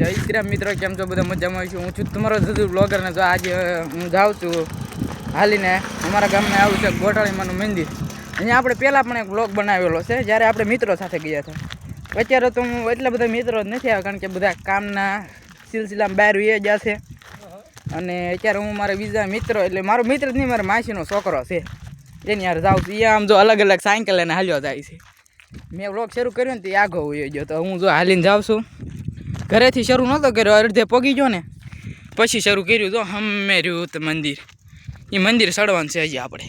જય શ્રી રામ મિત્રો, કેમ છો બધા? મજામાં છું. હું છું તમારો જુદુ બ્લોગર ને. જો આજે હું જાઉં છું હાલીને અમારા ગામને આવ્યું છે ગોટાળીમાનું મંદિર. અહીંયા આપણે પહેલાં પણ એક બ્લોગ બનાવેલો છે જ્યારે આપણે મિત્રો સાથે ગયા હતા. અત્યારે તો હું એટલા બધા મિત્રો જ નથી આવ્યા કારણ કે બધા કામના સિલસિલામાં બહાર એ જ છે. અને અત્યારે હું મારા બીજા મિત્રો એટલે મારો મિત્ર જ નહીં, મારા માસીનો છોકરો છે એની યાર જાઉં છું. એ આમ જો અલગ અલગ સાયકલ લઈને હાલ્યો જાય છે. મેં બ્લોગ શરૂ કર્યો ને તે આગો હોઈ ગયો તો હું જો હાલીને જાઉં છું. ઘરેથી શરૂ નહોતો કર્યો, અડધે પગી ગયો ને પછી શરૂ કર્યું. તો હમે રહ્યું તો મંદિર, એ મંદિર ચડવાનું છે હજી આપણે.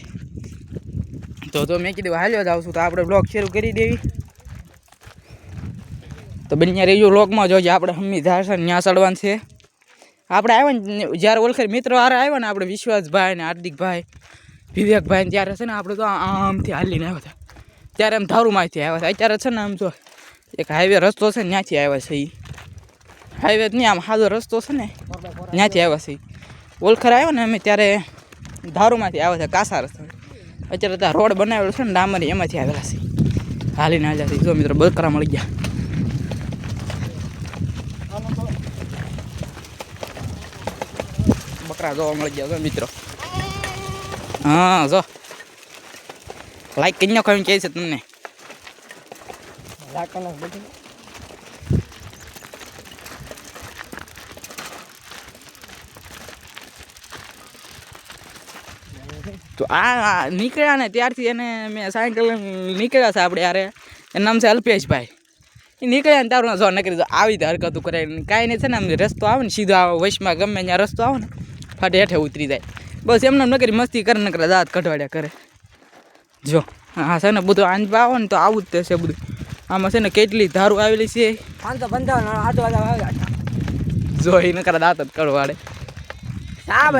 તો મેં કીધું હાલ્યો જાઉં છું તો આપણે બ્લોગ શરૂ કરી દેવી. તો બન્યા રહેજો બ્લોગમાં. જોજે આપણે હમી ધાર છે ત્યાં ચડવાનું છે. આપણે આવ્યા ને જ્યારે ઓળખે મિત્રો હારે આવ્યા ને આપણે વિશ્વાસભાઈ ને હાર્દિકભાઈ વિવેકભાઈ ત્યારે છે ને આપણે તો આમથી હાલીને આવ્યા હતા. ત્યારે આમ ધારુમાંથી આવ્યા હતા. અત્યારે છે ને આમ તો એક હાઈવે રસ્તો છે ને ત્યાંથી આવ્યા છે. એ હાઈવે જ નહીં, આમ સાદો રસ્તો છે ને ત્યાંથી આવ્યા છે. ઓળખર આવ્યો ને અમે ત્યારે ધારુમાંથી આવ્યા હતા કાસા રસ્તા. અત્યારે ત્યાં રોડ બનાવેલો છે ને ડામરી, એમાંથી આવેલા છે. હાલીને આવ્યા છે. જો મિત્રો બકરા મળી ગયા. બકરા જોવા મળી ગયા મિત્રો. હા જો લાઈક કરી નાખો એમ કહે છે તમને. તો આ નીકળ્યા ને ત્યારથી એને મેં સાયકલ નીકળ્યા છે આપણે યારે. એનું નામ છે અલ્પેશભાઈ. એ નીકળ્યા ને તારું જો નકરી જો આવી રીતે હરકતું કરે કાંઈ નહીં. છે ને આમ રસ્તો આવે ને સીધો આવે વચમાં ગમે ત્યાં રસ્તો આવે ને ફાટે હેઠે ઉતરી જાય. બસ એમને નકરી મસ્તી કરે, નકરા દાંત કઢવાડ્યા કરે. જો હા છે ને બધું આંજવા આવે ને તો આવું જ તે છે બધું. આમાં છે ને કેટલી ધારું આવેલી છે. જો એ નકરા દાંત જ કઢવાડે.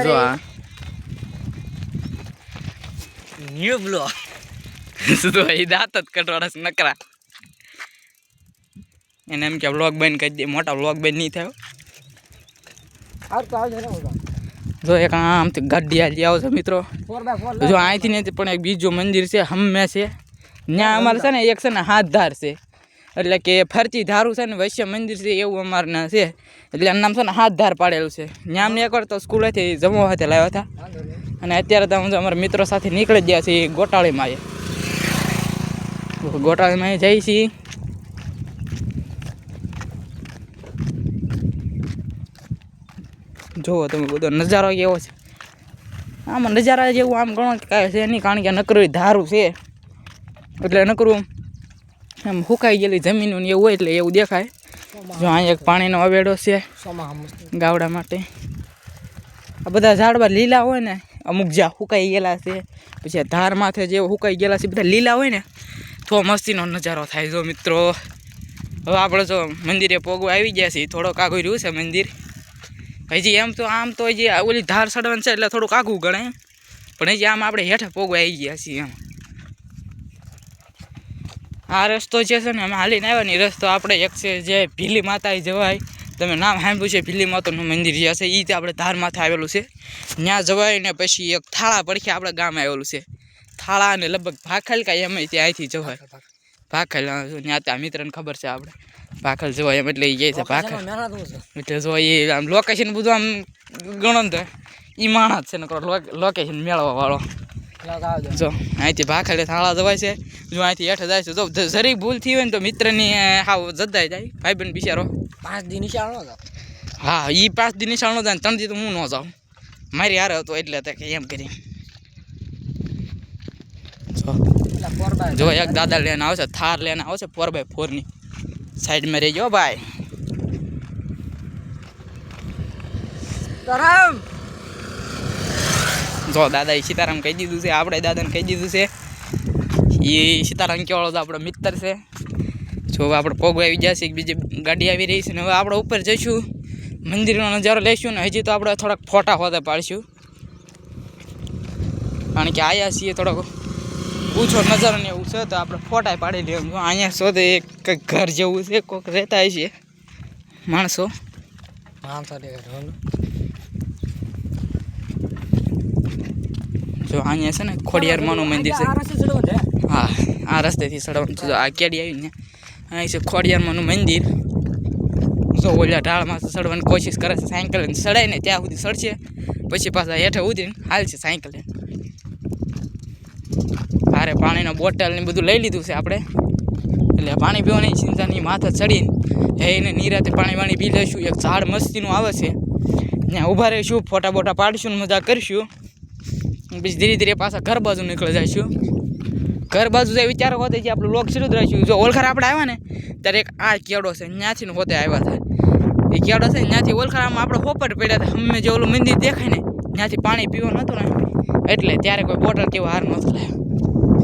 જો ન્યુ બ્લોગ શું એ દાંત જ કટવાડા છે નકરા. એને એમ કે બ્લોગ બંધ કરી દે, મોટા બ્લોગ બંધ નહીં થયો. જો એક આમથી ગાડી હાલી આવશે મિત્રો. જો અહીંથી નથી પણ એક બીજું મંદિર છે હમે છે. ત્યાં અમારે છે ને એક છે ને હાથ ધાર છે, એટલે કે ફરતી ધારું છે ને વૈશ્ય મંદિર છે એવું અમારના છે. એટલે એનું નામ છે ને હાથ ધાર પાડેલું છે. ત્યાં અમને એકવાર તો સ્કૂલેથી જમવા સાથે લાવ્યા હતા. અને અત્યારે તો હું અમારા મિત્રો સાથે નીકળી ગયા છીએ ગોટાળીમાં. ગોટાળીમાં જઈએ છીએ. જુઓ તમે બધો નજારો કેવો છે. આમાં નજારા જેવું આમ ઘણો કાંઈ છે નહીં કારણ કે નકરું ધારું છે એટલે નકરું એમ સુકાઈ ગયેલી જમીન એવું હોય એટલે એવું દેખાય. જો અહીંયા એક પાણીનો અવેડો છે ગાવડા માટે. આ બધા ઝાડવા લીલા હોય ને, અમુક જ્યાં સુકાઈ ગયેલા છે, પછી ધાર માથે જે સુકાઈ ગયેલા છે બધા લીલા હોય ને તો મસ્તીનો નજારો થાય. જો મિત્રો હવે આપણે જો મંદિરે પોગવા આવી ગયા છીએ. થોડોક આગળ રહ્યું છે મંદિર હજી. એમ તો આમ તો જે ઓલી ધાર ચડવાનું છે એટલે થોડુંક આઘું ગણાય, પણ હજી આમ આપણે હેઠે પોગવા આવી ગયા છીએ. એમ આ રસ્તો જે છે ને અમે હાલીને આવ્યા ને રસ્તો આપણે એક છે જે ભીલી માતા જવાય. તમે નામ સાંભળ્યું છે ભીલી માતાનું મંદિર જે છે એ તે આપણે ધાર માથે આવેલું છે. ત્યાં જવાય ને પછી એક થાળા પડખે આપણે ગામ આવેલું છે. થાળા અને લગભગ ભાખલ કાંઈ એમ ત્યાં અહીંથી જવાય. ભાખલ ત્યાં ત્યાં મિત્રને ખબર છે આપણે ભાખલ જવાય એમ એટલે એ કહે છે ભાખલ. એટલે જો એ આમ લોકેશન બધું આમ ગણો ને એ માણસ છે ને લોકેશન મેળવવા વાળો. જો અહીંથી ભાખલે થાળા જવાય છે. જો અહીંથી હેઠે જાય છે. જો જરીક ભૂલ થઈ હોય ને તો મિત્રની હાવ જદાય જાય ભાઈબંધ બિચારો. 5 દી નિશાળ ન જાવ. હા એ 5 દી નિશાળ ન જાય, 3 દી તો હું ન જાઉં. મારી હારે હતો એટલે કે એમ કરી. જો એક દાદા લઈને આવશે, થાર લઈને આવશે 4x4 ની. સાઈડમાં રહેજો ભાઈ. જો દાદા એ સીતારામ કહી દીધું છે, આપણે દાદાને કહી દીધું છે. એ સીતારામ કહેવાળો તો આપણો મિત્ર છે. જો આપણે પોગવા આવી ગયા છે, બીજી ગાડી આવી રહી છે ને હવે આપણે ઉપર જઈશું, મંદિરનો નજારો લઈશું ને હજી તો આપણે થોડાક ફોટા હોતે પાડીશું કારણ કે આવ્યા છીએ થોડોક ઊંચો નજારો ને એવું છે તો આપણે ફોટા પાડી લઈએ. અહીંયા શોધે એક ઘર જેવું છે, કોઈક રહેતા છે માણસો. જો અહીંયા છે ને ખોડિયારમાંનું મંદિર છે. હા આ રસ્તેથી ચડવાનું છે. આ કેડી આવીને અહીં છે ખોડિયારમાંનું મંદિર. જો ઓલા ઢાળમાં ચડવાની કોશિશ કરે છે, સાયકલ લઈને ચડાય ને ત્યાં સુધી ચડશે, પછી પાછા હેઠે ઉતરીને હાલશે સાયકલ લઈને. અરે પાણીનો બોટલ ને બધું લઈ લીધું છે આપણે, એટલે પાણી પીવાની ચિંતા નહીં. માથે ચડીને એને નિરાતે પાણી પી લઈશું. એક ઝાડ મસ્તીનું આવે છે, ત્યાં ઊભા રહીશું, ફોટા બોટા પાડીશું, મજા કરીશું. પછી ધીરે ધીરે પાછા ઘર બાજુ નીકળી જઈશું. ઘર બાજુ જાય વિચારો હોતે જે આપણું લોક શરૂ જ રહીશું. જો ઓળખાર આપણે આવ્યા ને ત્યારે એક આ કેળો છે, ત્યાંથી ને હોતે આવ્યા હતા. એ કેળો છે ત્યાંથી ઓળખારામાં આપણે હોપટ પડ્યા હતા. અમે જે ઓલું મંદિર દેખાય ને ત્યાંથી પાણી પીવા નહોતું ને, એટલે ત્યારે કોઈ બોટલ કેવો હાર નહોતો લાવ્યો.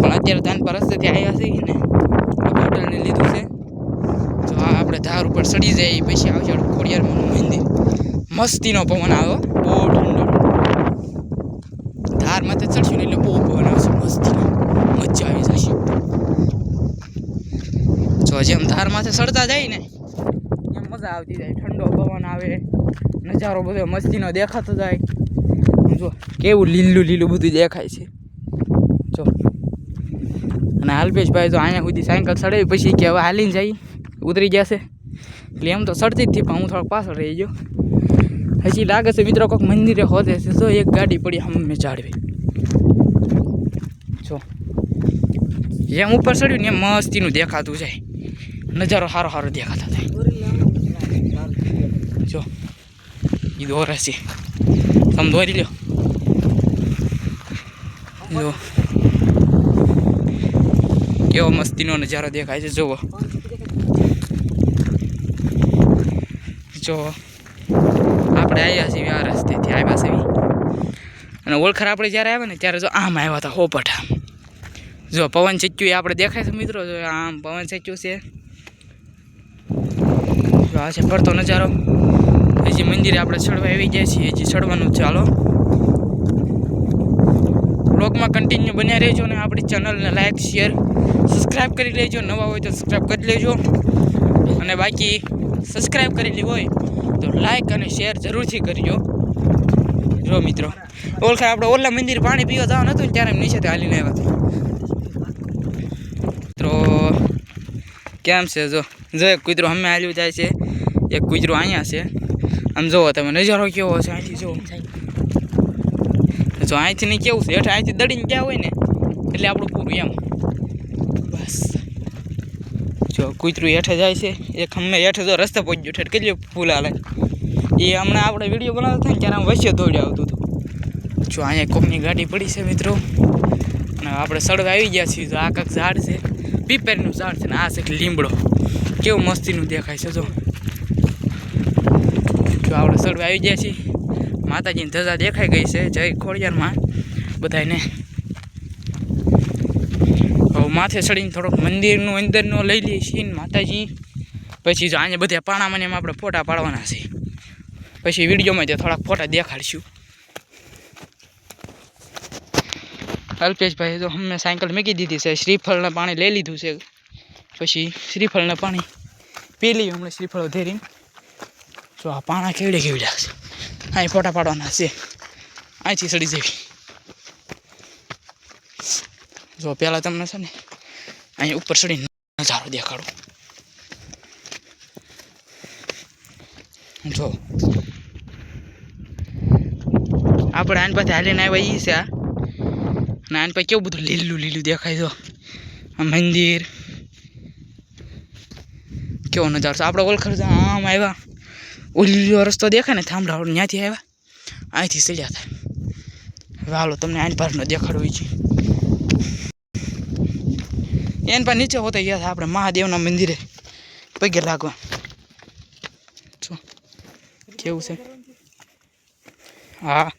પણ અત્યારે તાન પર રસ્તેથી આવ્યા છે ને બોટલને લીધું છે. જો આપણે ધાર ઉપર ચડી જાય પછી આવશે ખોડિયારમાંનું મંદિર. મસ્તીનો પવન આવ્યો, બહુ ઠંડો. ધાર માથે ચડશું ને એટલે બહુ પવન આવશે, મસ્તીનો, મજા આવી જશે. જો જેમ ધાર માથે ચડતા જાય ને એમ મજા આવતી જાય. ઠંડો પવન આવે, નજારો બધો મસ્તીનો દેખાતો જાય. જો કેવું લીલું લીલું બધું દેખાય છે. જો અને અલ્પેશભાઈ જો અહીંયા સુધી સાયકલ ચડાવી પછી કે હવે હાલીને જઈ ઉતરી જશે, એટલે એમ તો ચડતી જ હતી પણ હું થોડોક પાછળ રહી ગયો. હજી લાગે છે મિત્રો કોઈક મંદિરે હોતે છે. જો એક ગાડી પડી અમે જાળવી. જો જેમ ઉપર ચડ્યું ને એમ મસ્તીનું દેખાતું જાય, નજારો સારો સારો દેખાતો થાય. જો એ દોરે છે, તમે દોરી લો. જો કેવો મસ્તીનો નજારો દેખાય છે. જુઓ જો આપણે આવ્યા છીએ આ રસ્તેથી આવ્યા છીએ, અને ઓળખાર આપણે જ્યારે આવ્યા ને ત્યારે જો આમ આવ્યા હતા હોપટ. જો પવન ચચ્યું એ આપણે દેખાય છે મિત્રો. જો આમ પવન ચચ્યું છે. જો આ છે ફરતો નજારો. હજી મંદિરે આપણે ચડવા આવી ગયા છીએ, હજી ચડવાનું ચાલો. બ્લોગમાં કન્ટિન્યુ બન્યા રહેજો ને આપણી ચેનલને લાઈક શેર સબસ્ક્રાઈબ કરી લેજો. નવા હોય તો સબસ્ક્રાઈબ કરી લેજો, અને બાકી સબસ્ક્રાઈબ કરેલી હોય તો લાઈક અને શેર જરૂરથી કરજો. જો મિત્રો ઓળખાર આપણે ઓલા મંદિર પાણી પીવા જવાનું હતું ને ત્યારે નીચેથી હાલીને આવ્યા હતા. મિત્રો કેમ છે? જો એક કૂતરો અમે હાલ્યું જાય છે, એક કૂતરો અહીંયા છે. આમ જુઓ તમે નજારો કેવો છે અહીંથી. જો અહીંથી નહીં કેવું છે, હેઠે અહીંથી દડીને ગયા હોય ને એટલે આપણું પૂરું એમ. બસ જો કૂતરું હેઠે જાય છે. એક અમે હેઠે જો રસ્તે પહોંચ્યો ઠેઠ કેટલી ફૂલ હાલે. એ હમણાં આપણે વિડીયો બનાવતા થાય ને ત્યારે આમ વચ્ચે દોડી આવતું હતું. જો અહીંયા કોકની ગાડી પડી છે મિત્રો, અને આપણે સડવા આવી ગયા છીએ. જો આ કાંક ઝાડ છે, પીપરનું ઝાડ છે, ને આ છે લીમડો. કેવું મસ્તીનું દેખાય છે. જો આપણે સડવા આવી ગયા છીએ. માતાજીની ધજા દેખાઈ ગઈ છે. જય ખોડિયારમાં બધાને. હવે માથે ચડીને થોડોક મંદિરનું અંદરનો લઈ લઈએ છીએ માતાજી. પછી જો અહીંયા બધા પાણામાં એમાં આપણે ફોટા પાડવાના છે. પછી વિડીયોમાં ત્યાં થોડાક ફોટા દેખાડીશું. અલ્પેશભાઈ તો અમે સાયકલ મૂકી દીધી છે. શ્રીફળના પાણી લઈ લીધું છે. પછી શ્રીફળના પાણી પી લઈએ હમણાં શ્રીફળ વધેરીને. જો આ પાણા કેવડી લાગશે. અહીં ફોટા પાડવાના છે. અહીંથી ચડી જવી. જો પહેલાં તમને છે ને અહીં ઉપર ચડીને નજારો દેખાડો. જો આપણે આની પાસે હાલીને આવ્યા એ છે આ, અને આની પાસે કેવું બધું લીલું લીલું દેખાય. જો આ મંદિર કેવો નજારો છે. આપણે ઓળખર આમ આવ્યા, ઓલીલો રસ્તો દેખાય ને થાંભલા ત્યાંથી આવ્યા, અહીંથી ચડ્યા હતા. હવે હાલો તમને આની પાસનો દેખાડવું છે. એની પાસે નીચે હોતા ગયા હતા આપણે મહાદેવના મંદિરે પગે લાગવા. જો કેવું છે. હા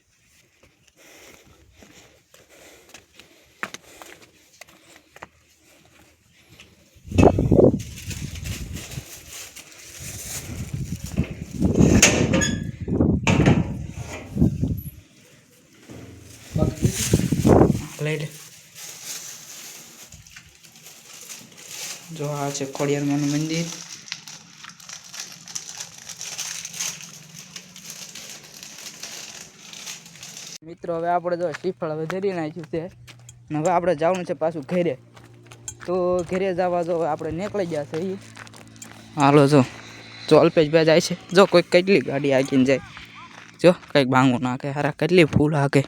લઈ લે. જો આ છે ખોડિયારમાંનું મંદિર. મિત્રો હવે આપણે જો શ્રીફળ હવે ધરી નાખ્યું છે, અને હવે આપણે જવાનું છે પાછું ઘરે. તો ઘરે જવા જો આપણે નીકળી ગયા છે. હાલો જો જો અલ્પેશભાઈ જાય છે, જો કોઈ કેટલી ગાડી આગીને જાય, જો કંઈક ભાંગું નાખે, હારા કેટલી ફૂલ હાકે.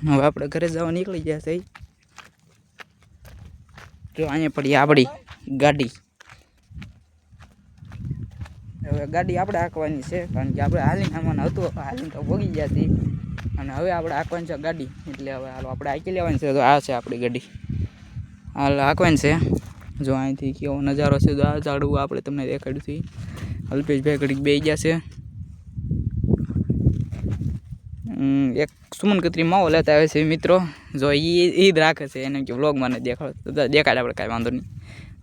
હવે આપણે ઘરે જવા નીકળી ગયા છે. જો અહીંયા પડી આપણી ગાડી. હવે ગાડી આપણે હાંકવાની છે, કારણ કે આપણે હાલીને આમાં હતું, હાલીને તો ભોગી ગયા હતી, અને હવે આપણે હાંકવાની છે ગાડી. એટલે હવે હાલો આપણે હાંકી લેવાની છે. તો આ છે આપણી ગાડી, હાલ હાંકવાની છે. જો અહીંથી કેવો નજારો છે, તો આ ઝાડવું આપણે તમને દેખાડ્યું હતું. અલ્પેશભાઈ ઘડીક બે ગયા છે. એક સુમન કતરી માવો લેતા આવે છે મિત્રો. જો એ જ રાખે છે, એને કે વ્લોગમાં ને દેખાડે આપણે કાંઈ વાંધો નહીં.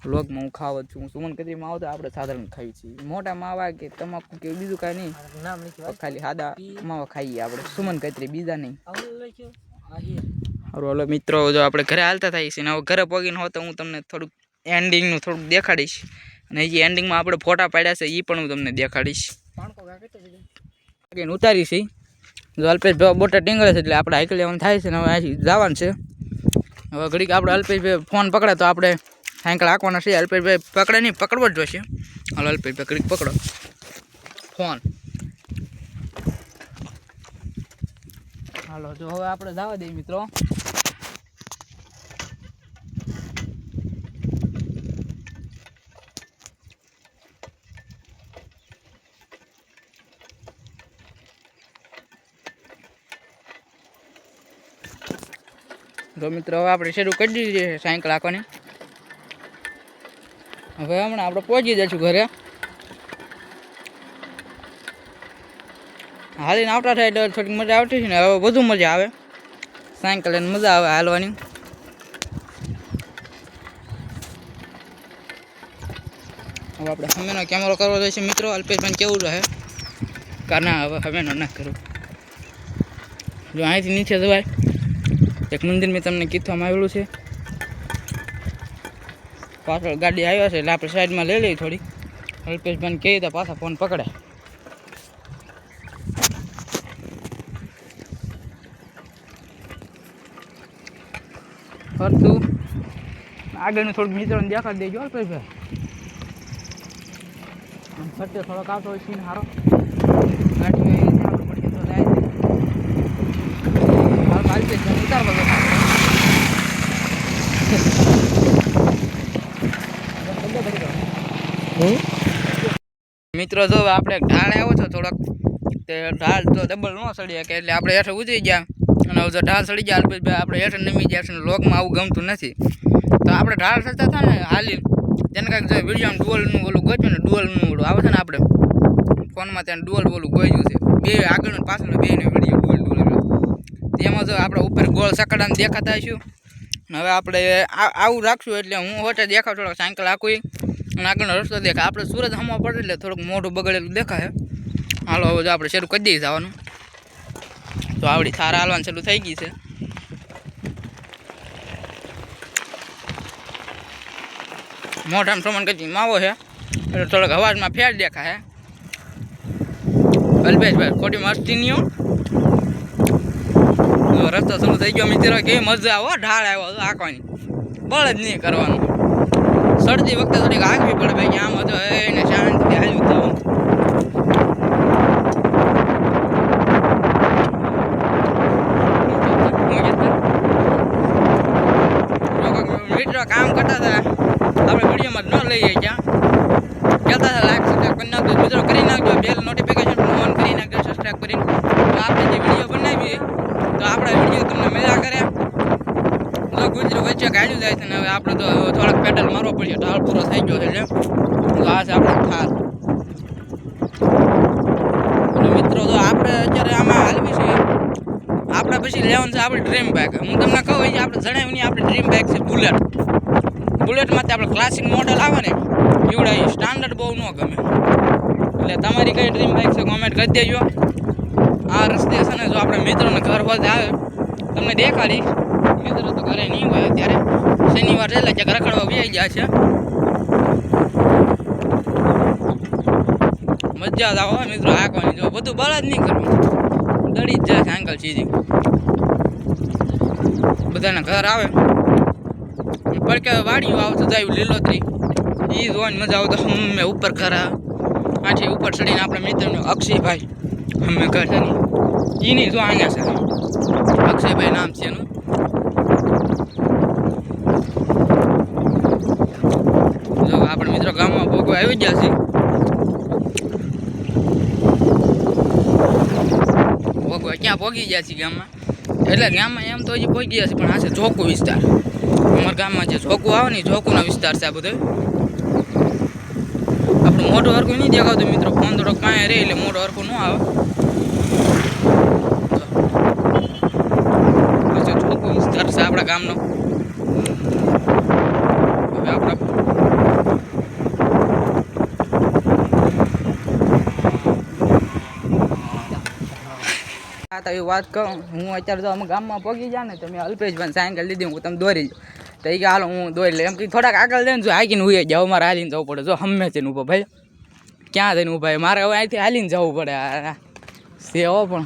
વ્લોગમાં હું ખાવ જ છું. સુમન કતરી માવો તો આપણે સાધારણ ખાઈએ છીએ. મોટા માવા કે તમાકુ કે બીજું કાંઈ નહીં, ખાલી સાદા માવા ખાઈએ આપણે. સુમન કતરી બીજા નહીં. સારું હાલો મિત્રો, જો આપણે ઘરે હાલતા થઈએ છીએ ને હવે ઘરે પગીને હોત તો હું તમને થોડુંક એન્ડિંગનું થોડુંક દેખાડીશ. અને જે એન્ડિંગમાં આપણે ફોટા પાડ્યા છે એ પણ હું તમને દેખાડીશ. ઉતારી છે. જો અલ્પેશભાઈ બોટા ટીંગળે છે એટલે આપણે હાઈકલ લેવાનું થાય છે ને હવે અહીંથી જવાનું છે. હવે ઘડીક આપણે અલ્પેશભાઈ ફોન પકડે તો આપણે સાયકલ હાંકવાના છે. અલ્પેશભાઈ પકડે નહીં, પકડવો જ જોઈશે. હાલો અલ્પેશભાઈ ઘડીક પકડો ફોન. હાલો જો હવે આપણે જવા દઈએ મિત્રો. તો મિત્રો હવે આપણે શરૂ કરી દીધી છે સાયકલ હાંકવાની. હવે હમણાં આપણે પહોંચી જઈશું ઘરે. હાલીને આવતા થાય એટલે થોડીક મજા આવતી છે ને હવે વધુ મજા આવે. સાયકલ લઈને મજા આવે હાલવાની. હવે આપણે સામેનો કેમેરો કરવો જોઈશે મિત્રો. અલ્પેશભાઈ કેવું રહે કારણ હવે સામેનો ના કરું. જો અહીંથી નીચે જવાય. એક મંદિર મેં તમને કીધવામાં આવેલું છે. પાછળ ગાડી આવ્યા છે એટલે આપણે સાઈડમાં લઈ લઈએ થોડી. અલ્પેશભાઈને કહીએ તો પાછા ફોન પકડે. ફરતું આગળનું થોડુંક મિત્રોને દેખાડી દેજો અલ્પેશભાઈ. ફરતે થોડોક આવતો હોય સીન સારો. ગાડી પડશે તો જાય. મિત્રો જો આપણે ઢાળ આવ્યો છો થોડોક, તે ઢાળ તો ડબલ ન સડી શકે એટલે આપણે હેઠળ ઉતરી ગયા. અને જો ઢાળ સડી ગયા અલ્પેશભાઈ આપણે હેઠળ નમી ગયા છે. લોગમાં આવું ગમતું નથી. તો આપણે ઢાળ સડતા થાય ને હાલી તેને કાંઈક જો વિડીયોમાં ડુઅલનું ઓલું ગોચ્યું ને, ડુઅલનું ઓલું આવે છે ને આપણે ફોનમાં ત્યાં ડુઅલ ઓલું ગોઈજ્યું છે. બે આગળનું પાછળનું બેને વિડીયો ડુઅલ એમાં જો આપણે ઉપર ગોળ સકડાને દેખાતા હશું. હવે આપણે આવું રાખશું એટલે હું હોટે દેખાવ થોડોક સાયકલ હાંકું અને આગળનો રસ્તો દેખાય. આપણે સૂરજ હમવા પડે એટલે થોડુંક મોઢું બગડેલું દેખાય. હાલો હવે જો આપણે શરૂ કરી દઈએ જવાનું. તો આવડી થાર હાલવાનું શરૂ થઈ ગઈ છે. મોઢામાં પ્રમાણ કચી માવો છે એટલે થોડોક અવાજમાં ફેર દેખાય. અલ્પેશભાઈ ખોટી મસ્તી નહીં. રસ્તો શરૂ થઈ ગયો મિત્રો. કેવી મજા આવો ઢાળ આવ્યો તો હાંકવાની, બળ જ નહીં કરવાનું. સડતી વખતે થોડીક હાંકવી પડે ભાઈ. આમ હતો એને શાંતિથી હાલ્યું થવું. મિત્રો કામ કરતા હતા આપણે વિડીયોમાં ન લઈએ ક્યાં કહેતા હતા લાઈક સબસ્ક્રાઈબ કરી નાખજો મિત્રો. કરી નાખજો, બેલ નોટિફિકેશન ઓન કરી નાખજો સબસ્ક્રાઈબ કરીને. તો આપણે જે વિડીયો બનાવીએ તો આપણા વિડીયો તમને મજા કરે. તો ગુજરું વચ્ચે કાઢ્યું જાય છે ને હવે આપણે તો થોડાક પેડલ મારવો પડશે. ઢાળ પૂરો થઈ ગયો છે એટલે તો આ છે આપણે થાર. અને મિત્રો તો આપણે અત્યારે આમાં હાલવી છે. આપણે પછી લેવાનું છે આપણે ડ્રીમ બાઇક. હું તમને કહું એ આપણે જણાવ્યું નહીં, આપણે ડ્રીમ બાઇક છે બુલેટ. બુલેટમાંથી આપણે ક્લાસિક મોડલ આવે ને એવડા સ્ટાન્ડર્ડ બહુ ન ગમે. એટલે તમારી કઈ ડ્રીમ બાઇક છે કોમેન્ટ કરી દેજો. આ રસ્તે છે ને જો આપણે મિત્રોને ઘર પાસે આવે તમને દેખાડીશ. મિત્રો તો ઘરે નહીં હોય અત્યારે, શનિવાર એટલે ક્યાંક રખડવા વ્યાઈ ગયા છે. મજા જ આવે મિત્રો હાંકવાની. જો બધું બળ જ નહીં કરવું, દડી જ જાય સાયકલ સીધી. બધાને ઘર આવે પડકે વાડીઓ આવતું જાય લીલોતરી એ જોવાની મજા આવે તો અમે ઉપર ખરા આથી ઉપર ચડીને આપણા મિત્રનો અક્ષયભાઈ અમે ઘર છે ને એની જો અહીંયા છે અક્ષયભાઈ નામ છે એનું. જો આપણા મિત્રો ગામમાં ભોગવા આવી ગયા છે. ભોગવા ક્યાં પહોંચી ગયા છે ગામમાં, એટલે ગામમાં એમ તો હજી પહોંચી ગયા છે પણ આ છે જોકુ વિસ્તાર. અમારા ગામમાં જે જોકુ આવે ને જોકુનો વિસ્તાર છે આ બધો. આપણું મોટું હરખું નહીં દેખાતું મિત્રો, ફોન થોડોક પાસે રહે એટલે મોટું હરખું ન આવે. જોકુ વિસ્તાર છે આપણા ગામનો. હવે આપણા તો એ વાત કહું, હું અત્યારે તો અમે ગામમાં પહોંચી જાય ને તો મેં અલ્પેશભાઈ સાયકલ લીધી, હું તમે દોરી તો એ કે હાલો હું દોરી લે એમ કે થોડાક આગળ દે ને જો હાકીને ઉઈ જાવ, મારે હાલીને જવું પડે. જો હમે છે ને ઊભો ભાઈ ક્યાં થઈને ઊભા મારે હવે અહીંથી હાલીને જવું પડે સેવો પણ